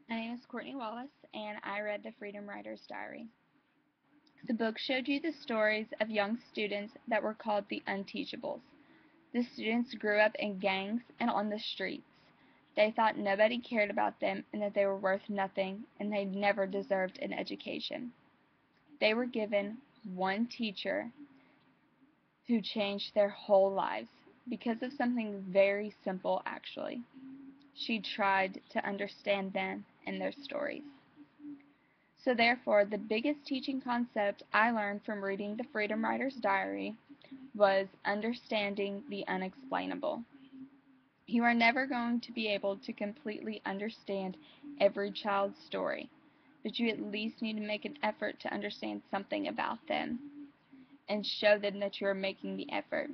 My name is Courtnee Wallace, and I read The Freedom Writer's Diary. The book showed you the stories of young students that were called the Unteachables. The students grew up in gangs and on the streets. They thought nobody cared about them and that they were worth nothing and they never deserved an education. They were given one teacher who changed their whole lives because of something very simple, actually. She tried to understand them and their stories. So therefore, the biggest teaching concept I learned from reading The Freedom Writer's Diary was understanding the unexplainable. You are never going to be able to completely understand every child's story, but you at least need to make an effort to understand something about them and show them that you are making the effort.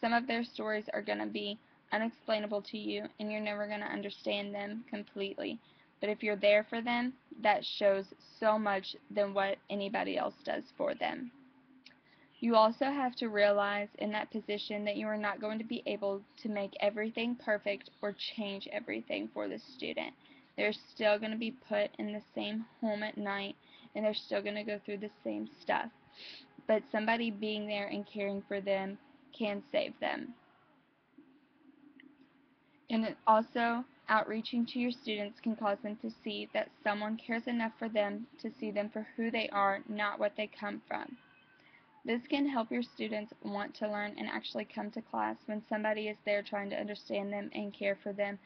Some of their stories are going to be unexplainable to you and you're never going to understand them completely. But if you're there for them, that shows so much than what anybody else does for them. You also have to realize in that position that you are not going to be able to make everything perfect or change everything for the student. They're still going to be put in the same home at night and they're still going to go through the same stuff. But somebody being there and caring for them can save them. And also, outreaching to your students can cause them to see that someone cares enough for them to see them for who they are, not what they come from. This can help your students want to learn and actually come to class when somebody is there trying to understand them and care for them,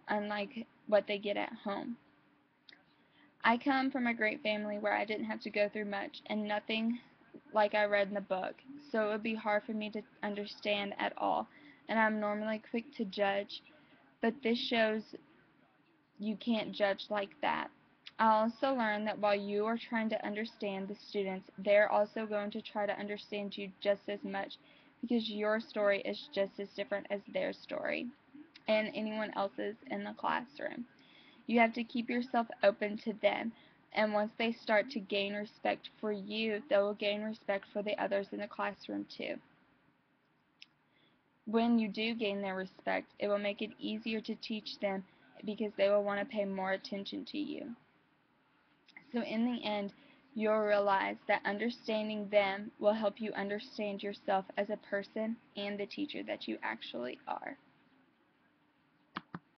unlike what they get at home. I come from a great family where I didn't have to go through much and nothing like I read in the book, so it would be hard for me to understand at all, and I'm normally quick to judge, but this shows you can't judge like that. I also learned that while you are trying to understand the students, they're also going to try to understand you just as much because your story is just as different as their story and anyone else's in the classroom. You have to keep yourself open to them, and once they start to gain respect for you, they will gain respect for the others in the classroom too. When you do gain their respect, it will make it easier to teach them because they will want to pay more attention to you. So in the end, you'll realize that understanding them will help you understand yourself as a person and the teacher that you actually are.